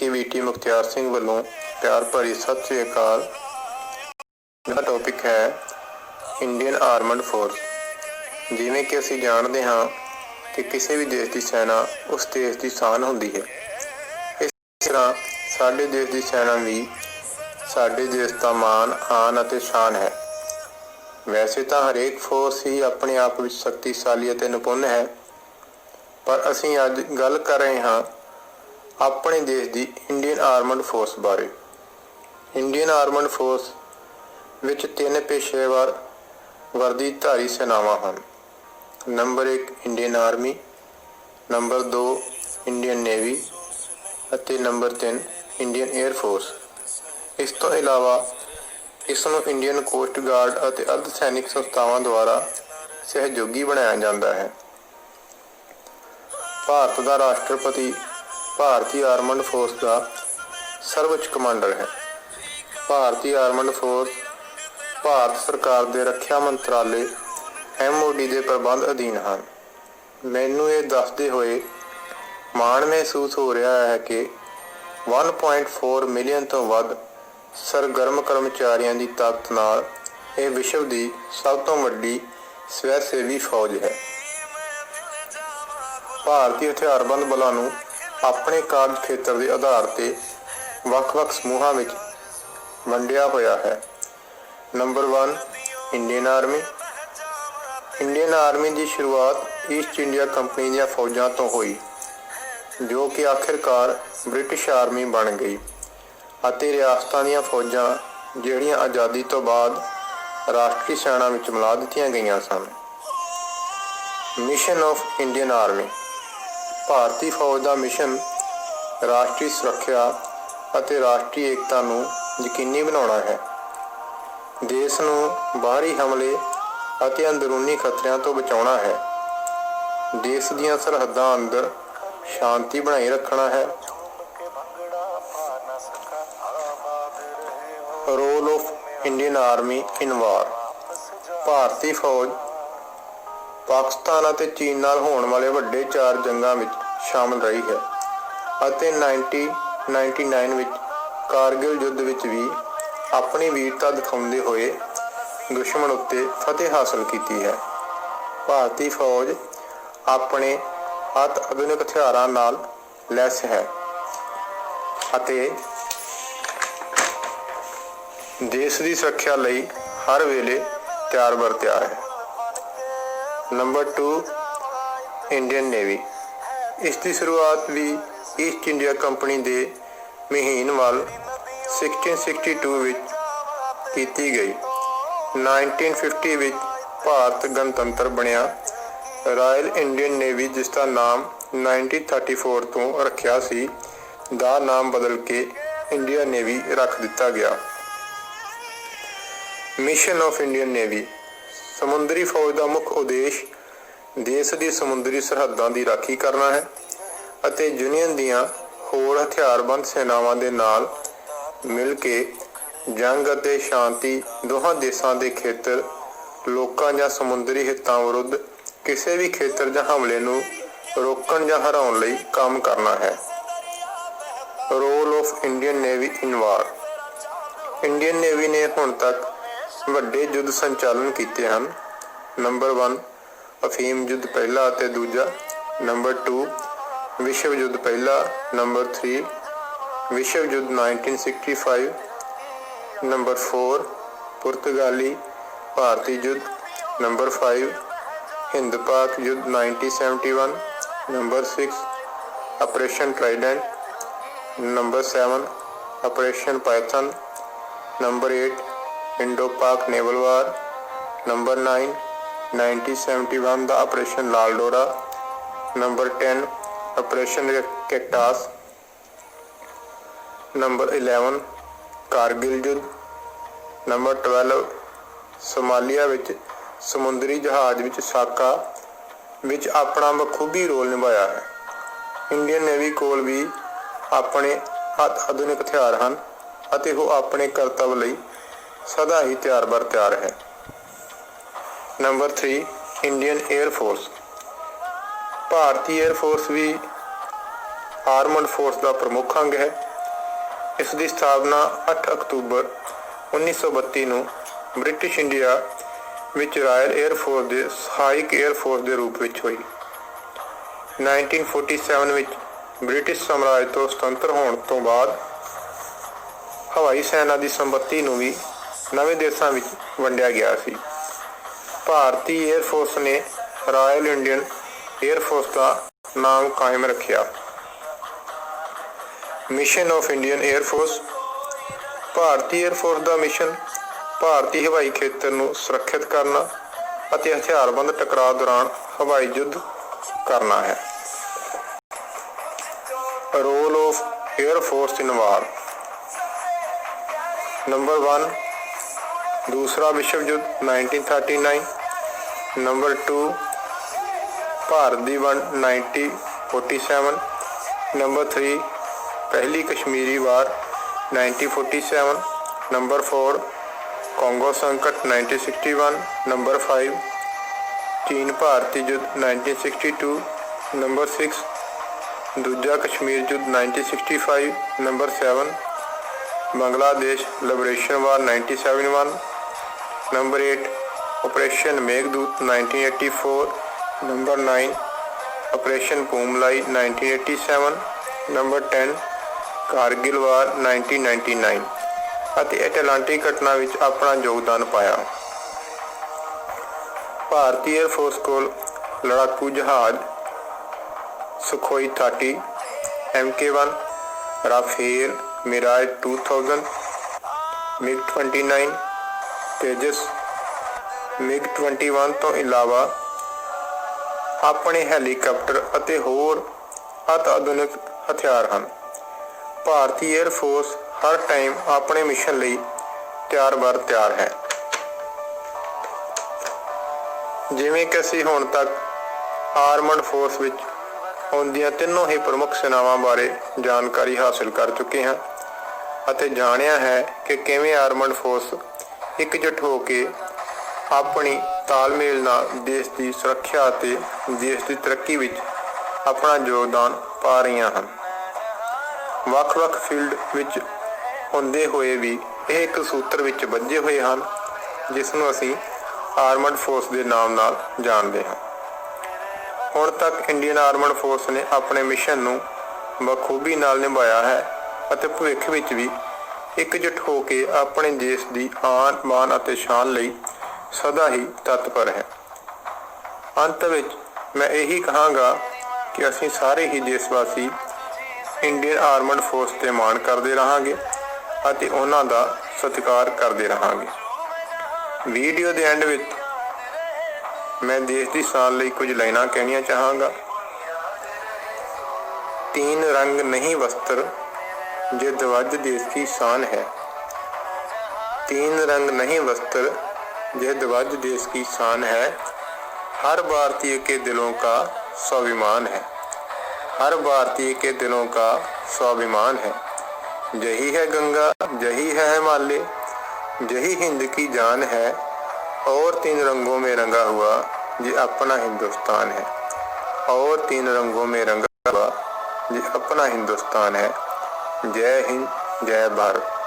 VT Mukhtiar Singh ਵੱਲੋਂ ਪਿਆਰ ਭਰੀ ਸਤਿ ਸ੍ਰੀ ਅਕਾਲ। ਮੇਰਾ ਟੌਪਿਕ ਹੈ ਇੰਡੀਅਨ ਆਰਮਡ ਫੋਰਸ। ਜਿਵੇਂ ਕਿ ਅਸੀਂ ਜਾਣਦੇ ਹਾਂ ਕਿ ਕਿਸੇ ਵੀ ਦੇਸ਼ ਦੀ ਸੈਨਾ ਉਸ ਦੇਸ਼ ਦੀ ਸ਼ਾਨ ਹੁੰਦੀ ਹੈ। ਇਸ ਤਰ੍ਹਾਂ ਸਾਡੇ ਦੇਸ਼ ਦੀ ਸੈਨਾ ਵੀ ਸਾਡੇ ਦੇਸ਼ ਦਾ ਮਾਣ, ਆਨ ਅਤੇ ਸ਼ਾਨ ਹੈ। ਵੈਸੇ ਤਾਂ ਹਰੇਕ ਫੋਰਸ ਹੀ ਆਪਣੇ ਆਪ ਵਿੱਚ ਸ਼ਕਤੀਸ਼ਾਲੀ ਅਤੇ ਨਿਪੁੰਨ ਹੈ, ਪਰ ਅਸੀਂ ਅੱਜ ਗੱਲ ਕਰ ਰਹੇ ਹਾਂ ਆਪਣੇ ਦੇਸ਼ ਦੀ ਇੰਡੀਅਨ ਆਰਮਡ ਫੋਰਸ ਬਾਰੇ। ਇੰਡੀਅਨ ਆਰਮਡ ਫੋਰਸ ਵਿੱਚ 3 ਪੇਸ਼ੇਵਰ ਵਰਦੀਧਾਰੀ ਸੈਨਾਵਾਂ ਹਨ। Number 1 Indian army, number 2 Indian navy ਅਤੇ ਨੰਬਰ 3 ਇੰਡੀਅਨ ਏਅਰ ਫੋਰਸ। ਇਸ ਤੋਂ ਇਲਾਵਾ ਇਸ ਨੂੰ ਇੰਡੀਅਨ ਕੋਸਟ ਗਾਰਡ ਅਤੇ ਅਰਧ ਸੈਨਿਕ ਸੰਸਥਾਵਾਂ ਦੁਆਰਾ ਸਹਿਯੋਗੀ ਬਣਾਇਆ ਜਾਂਦਾ ਹੈ। ਭਾਰਤ ਦਾ ਰਾਸ਼ਟਰਪਤੀ ਭਾਰਤੀ ਆਰਮਡ ਫੋਰਸ ਦਾ ਸਰਵਉੱਚ ਕਮਾਂਡਰ ਹੈ। ਭਾਰਤੀ ਆਰਮਡ ਫੋਰਸ ਭਾਰਤ ਸਰਕਾਰ ਦੇ ਰੱਖਿਆ ਮੰਤਰਾਲੇ MOD ਦੇ ਪ੍ਰਬੰਧ ਅਧੀਨ ਹਨ। ਮੈਨੂੰ ਇਹ ਦੱਸਦੇ ਹੋਏ ਮਾਣ ਮਹਿਸੂਸ ਹੋ ਰਿਹਾ ਹੈ ਕਿ 1.4 ਮਿਲੀਅਨ ਤੋਂ ਵੱਧ ਸਰਗਰਮ ਕਰਮਚਾਰੀਆਂ ਦੀ ਤਾਕਤ ਨਾਲ ਇਹ ਵਿਸ਼ਵ ਦੀ ਸਭ ਤੋਂ ਵੱਡੀ ਸਵੈ ਸੇਵੀ ਫੌਜ ਹੈ। ਭਾਰਤੀ ਹਥਿਆਰਬੰਦ ਬਲਾਂ ਨੂੰ ਆਪਣੇ ਕਾਰਜ ਖੇਤਰ ਦੇ ਆਧਾਰ 'ਤੇ ਵੱਖ-ਵੱਖ ਸਮੂਹਾਂ ਵਿੱਚ ਵੰਡਿਆ ਹੋਇਆ ਹੈ। Number 1 Indian army. Indian army ਦੀ ਸ਼ੁਰੂਆਤ ਈਸਟ ਇੰਡੀਆ ਕੰਪਨੀ ਦੀਆਂ ਫੌਜਾਂ ਤੋਂ ਹੋਈ, ਜੋ ਕਿ ਆਖਿਰਕਾਰ ਬ੍ਰਿਟਿਸ਼ ਆਰਮੀ ਬਣ ਗਈ, ਅਤੇ ਰਿਆਸਤਾਂ ਦੀਆਂ ਫੌਜਾਂ ਜਿਹੜੀਆਂ ਆਜ਼ਾਦੀ ਤੋਂ ਬਾਅਦ ਰਾਸ਼ਟਰੀ ਸੈਨਾ ਵਿੱਚ ਮਿਲਾ ਦਿੱਤੀਆਂ ਗਈਆਂ ਸਨ। Mission of Indian army. ਭਾਰਤੀ ਫੌਜ ਦਾ ਮਿਸ਼ਨ ਰਾਸ਼ਟਰੀ ਸੁਰੱਖਿਆ ਅਤੇ ਰਾਸ਼ਟਰੀ ਏਕਤਾ ਨੂੰ ਯਕੀਨੀ ਬਣਾਉਣਾ ਹੈ। ਦੇਸ਼ ਨੂੰ ਬਾਹਰੀ ਹਮਲੇ ਅਤੇ ਅੰਦਰੂਨੀ ਖਤਰਿਆਂ ਤੋਂ ਬਚਾਉਣਾ ਹੈ। ਦੇਸ਼ ਦੀਆਂ ਸਰਹੱਦਾਂ ਅੰਦਰ ਸ਼ਾਂਤੀ ਬਣਾਈ ਰੱਖਣਾ ਹੈ। ਰੋਲ ਆਫ ਇੰਡੀਅਨ ਆਰਮੀ ਇਨ ਵਾਰ। ਭਾਰਤੀ ਫੌਜ ਪਾਕਿਸਤਾਨ ਅਤੇ ਚੀਨ ਨਾਲ ਹੋਣ ਵਾਲੇ ਵੱਡੇ 4 ਜੰਗਾਂ ਵਿੱਚ ਸ਼ਾਮਲ ਰਹੀ ਹੈ ਅਤੇ 1999 ਵਿੱਚ ਕਾਰਗਿਲ ਯੁੱਧ ਵਿੱਚ ਵੀ ਆਪਣੀ ਵੀਰਤਾ ਦਿਖਾਉਂਦੇ ਹੋਏ ਦੁਸ਼ਮਣ ਉੱਤੇ ਫਤਿਹ ਹਾਸਲ ਕੀਤੀ ਹੈ। ਭਾਰਤੀ ਫੌਜ ਆਪਣੇ ਅਤਿ ਆਧੁਨਿਕ ਹਥਿਆਰਾਂ ਨਾਲ ਲੈਸ ਹੈ ਅਤੇ ਦੇਸ਼ ਦੀ ਸੁਰੱਖਿਆ ਲਈ ਹਰ ਵੇਲੇ ਤਿਆਰ ਬਰ ਤਿਆਰ ਹੈ। Number 2 Indian navy. ਇਸ ਦੀ ਸ਼ੁਰੂਆਤ ਵੀ ਈਸਟ ਇੰਡੀਆ ਕੰਪਨੀ ਦੇ ਮੁਹਿੰਮ ਵੱਲ 1662 ਵਿੱਚ ਕੀਤੀ ਗਈ। 1950 ਵਿੱਚ ਭਾਰਤ ਗਣਤੰਤਰ ਬਣਿਆ। ਰਾਇਲ ਇੰਡੀਅਨ ਨੇਵੀ, ਜਿਸ ਦਾ ਨਾਮ 1934 ਤੋਂ ਰੱਖਿਆ ਸੀ, ਦਾ ਨਾਮ ਬਦਲ ਕੇ ਇੰਡੀਅਨ ਨੇਵੀ ਰੱਖ ਦਿੱਤਾ ਗਿਆ। Mission of Indian navy. ਸਮੁੰਦਰੀ ਫੌਜ ਦਾ ਮੁੱਖ ਉਦੇਸ਼ ਦੇਸ਼ ਦੀ ਸਮੁੰਦਰੀ ਸਰਹੱਦਾਂ ਦੀ ਰਾਖੀ ਕਰਨਾ ਹੈ ਅਤੇ ਯੂਨੀਅਨ ਦੀਆਂ ਹੋਰ ਹਥਿਆਰਬੰਦ ਸੈਨਾਵਾਂ ਦੇ ਨਾਲ ਮਿਲ ਕੇ ਜੰਗ ਅਤੇ ਸ਼ਾਂਤੀ ਦੋਹਾਂ ਦੇਸ਼ਾਂ ਦੇ ਖੇਤਰ, ਲੋਕਾਂ ਜਾਂ ਸਮੁੰਦਰੀ ਹਿੱਤਾਂ ਵਿਰੁੱਧ ਕਿਸੇ ਵੀ ਖੇਤਰ ਜਾਂ ਹਮਲੇ ਨੂੰ ਰੋਕਣ ਜਾਂ ਹਰਾਉਣ ਲਈ ਕੰਮ ਕਰਨਾ ਹੈ। Role of Indian Navy in war. Indian Navy ਨੇ ਹੁਣ ਤੱਕ ਵੱਡੇ ਯੁੱਧ ਸੰਚਾਲਨ ਕੀਤੇ ਹਨ। ਨੰਬਰ 1 ਅਫੀਮ ਯੁੱਧ ਪਹਿਲਾ ਅਤੇ ਦੂਜਾ। ਨੰਬਰ 2 ਵਿਸ਼ਵ ਯੁੱਧ ਪਹਿਲਾ। ਨੰਬਰ 3 ਵਿਸ਼ਵ ਯੁੱਧ 1965। ਨੰਬਰ 4 ਪੁਰਤਗਾਲੀ ਭਾਰਤੀ ਯੁੱਧ। ਨੰਬਰ 5 ਹਿੰਦ ਪਾਕ ਯੁੱਧ 1971। Number 6 operation Trident. Number 7 operation Python. Number 8 Indo Pak naval war. Number 9 1971 ਦਾ operation Lal Dora. Number 10 operation Cactus. Number 11 Kargil ਯੁੱਧ। ਨੰਬਰ 12 ਸੋਮਾਲੀਆ ਵਿੱਚ ਸਮੁੰਦਰੀ ਜਹਾਜ਼ ਵਿੱਚ ਸਾਕਾ ਵਿੱਚ ਆਪਣਾ ਬਖੂਬੀ ਰੋਲ ਨਿਭਾਇਆ ਹੈ। ਇੰਡੀਅਨ ਨੇਵੀ ਕੋਲ ਵੀ ਆਪਣੇ ਅਤਿ ਆਧੁਨਿਕ ਹਥਿਆਰ ਹਨ ਅਤੇ ਉਹ ਆਪਣੇ ਕਰਤੱਵ ਲਈ ਸਦਾ ਹੀ ਤਿਆਰ ਬਰ ਤਿਆਰ ਹੈ। Number 3 Indian air force. ਭਾਰਤੀ ਏਅਰ ਫੋਰਸ ਵੀ ਆਰਮਡ ਫੋਰਸ ਦਾ ਪ੍ਰਮੁੱਖ ਅੰਗ ਹੈ। ਇਸ ਦੀ ਸਥਾਪਨਾ 8 ਅਕਤੂਬਰ 1932 ਨੂੰ ਬ੍ਰਿਟਿਸ਼ ਇੰਡੀਆ ਵਿੱਚ ਰਾਇਲ 에ਅਰ ਫੋਰਸ ਦੇ ਸਹਾਇਕ 에ਅਰ ਫੋਰਸ ਦੇ ਰੂਪ ਵਿੱਚ ਹੋਈ। 1947 ਵਿੱਚ ਬ੍ਰਿਟਿਸ਼ ਸਾਮਰਾਜ ਤੋਂ ਸੁਤੰਤਰ ਹੋਣ ਤੋਂ ਬਾਅਦ ਹਵਾਈ ਸੈਨਾ ਦੀ ਸੰਪਤੀ ਨੂੰ ਵੀ ਨਵੇਂ ਦੇਸ਼ਾਂ ਵਿੱਚ ਵੰਡਿਆ ਗਿਆ ਸੀ। ਭਾਰਤੀ 에ਅਰ ਫੋਰਸ ਨੇ ਰਾਇਲ ਇੰਡੀਅਨ 에ਅਰ ਫੋਰਸ ਦਾ ਨਾਮ ਕਾਇਮ ਰੱਖਿਆ। Mission of Indian air force. ਭਾਰਤੀ 에ਅਰ ਫੋਰਸ ਦਾ ਮਿਸ਼ਨ ਭਾਰਤੀ ਹਵਾਈ ਖੇਤਰ ਨੂੰ ਸੁਰੱਖਿਅਤ ਕਰਨਾ ਅਤੇ ਹਥਿਆਰਬੰਦ ਟਕਰਾਅ ਦੌਰਾਨ ਹਵਾਈ ਯੁੱਧ ਕਰਨਾ ਹੈ। Role of air force in war. Number 1 ਦੂਸਰਾ ਵਿਸ਼ਵ ਯੁੱਧ 1939। ਨੰਬਰ 2 ਭਾਰਤ ਦੀ ਵੰਡ 1947। ਨੰਬਰ 3 ਪਹਿਲੀ ਕਸ਼ਮੀਰੀ ਵਾਰ 1947। ਨੰਬਰ 4 ਕੋਂਗੋ ਸੰਕਟ 1961। ਨੰਬਰ 5 ਚੀਨ ਭਾਰਤੀ ਯੁੱਧ 1962। ਨੰਬਰ 6 ਦੂਜਾ ਕਸ਼ਮੀਰ ਯੁੱਧ 1965। Number 7 Bangladesh liberation war 1971। Number 8 operation Meghdoot 1984। Number 9 operation Poomalai 1987। Number 10 Kargil war 1999 ਅਤੇ ਐਟਲਾਂਟਿਕ ਘਟਨਾ ਵਿੱਚ ਆਪਣਾ ਯੋਗਦਾਨ ਪਾਇਆ। ਭਾਰਤੀ 에ਅਰ ਫੋਰਸ ਕੋਲ ਲੜਾਕੂ ਜਹਾਜ਼ Sukhoi 30, MK1, Rafale, Miraj 2000, MiG-29, Tejas, MiG-21 ਤੋਂ ਇਲਾਵਾ ਆਪਣੇ ਹੈਲੀਕਾਪਟਰ ਅਤੇ ਹੋਰ ਅਤਿ ਆਧੁਨਿਕ ਹਥਿਆਰ ਹਨ। ਭਾਰਤੀ 에ਅਰ ਫੋਰਸ ਹਰ ਟਾਈਮ ਆਪਣੇ ਮਿਸ਼ਨ ਲਈ ਤਿਆਰ ਹੈ। ਜਿਵੇਂ ਕਿ ਅਸੀਂ ਹੁਣ ਤੱਕ ਆਰਮਡ ਫੋਰਸ ਵਿੱਚ ਆਉਂਦੀਆਂ ਤਿੰਨੋਂ ਹੀ ਪ੍ਰਮੁੱਖ ਸੈਨਾਵਾਂ ਬਾਰੇ ਜਾਣਕਾਰੀ ਹਾਸਲ ਕਰ ਚੁੱਕੇ ਹਾਂ ਅਤੇ ਜਾਣਿਆ ਹੈ ਕਿ ਕਿਵੇਂ ਆਰਮਡ ਫੋਰਸ ਇਕਜੁੱਟ ਹੋ ਕੇ ਆਪਣੀ ਤਾਲਮੇਲ ਨਾਲ ਦੇਸ਼ ਦੀ ਸੁਰੱਖਿਆ ਅਤੇ ਦੇਸ਼ ਦੀ ਤਰੱਕੀ ਵਿੱਚ ਆਪਣਾ ਯੋਗਦਾਨ ਪਾ ਰਹੀਆਂ ਹਨ। ਵੱਖ-ਵੱਖ ਫੀਲਡ ਵਿੱਚ ਹੁੰਦੇ ਹੋਏ ਵੀ ਇਹ ਇੱਕ ਸੂਤਰ ਵਿੱਚ ਬੱਝੇ ਹੋਏ ਹਨ, ਜਿਸ ਨੂੰ ਅਸੀਂ ਆਰਮਡ ਫੋਰਸ ਦੇ ਨਾਮ ਨਾਲ ਜਾਣਦੇ ਹਾਂ। ਹੁਣ ਤੱਕ ਇੰਡੀਅਨ ਆਰਮਡ ਫੋਰਸ ਨੇ ਆਪਣੇ ਮਿਸ਼ਨ ਨੂੰ ਬਖੂਬੀ ਨਾਲ ਨਿਭਾਇਆ ਹੈ ਅਤੇ ਭਵਿੱਖ ਵਿੱਚ ਵੀ ਇਕਜੁੱਟ ਹੋ ਕੇ ਆਪਣੇ ਦੇਸ਼ ਦੀ ਆਨ ਬਾਨ ਅਤੇ ਸ਼ਾਨ ਲਈ ਸਦਾ ਹੀ ਤਤਪਰ ਹੈ। ਅੰਤ ਵਿੱਚ ਮੈਂ ਇਹੀ ਕਹਾਂਗਾ ਕਿ ਅਸੀਂ ਸਾਰੇ ਹੀ ਦੇਸ਼ਵਾਸੀ ਇੰਡੀਅਨ ਆਰਮਡ ਫੋਰਸ ਤੇ ਮਾਣ ਕਰਦੇ ਰਹਾਂਗੇ ਅਤੇ ਉਹਨਾਂ ਦਾ ਸਤਿਕਾਰ ਕਰਦੇ ਰਹਾਂਗੇ। ਵੀਡੀਓ ਦੇ ਐਂਡ ਵਿੱਚ मैं देश की शान ਲਈ कुछ लाइनां कहनियां चाहांगा। 3 रंग नहीं वस्त्र जे ध्वज देश की शान है। 3 रंग नहीं वस्त्र जे ध्वज देश की शान है। हर भारतीय के दिलों का स्वाभिमान है। हर भारतीय के दिलों का स्वाभिमान है। यही है गंगा, यही है हिमालय, यही हिंद की जान है। और 3 रंगों में रंगा हुआ ये अपना हिंदुस्तान है। और 3 रंगों में रंगा हुआ ये अपना हिंदुस्तान है। जय हिंद, जय भारत।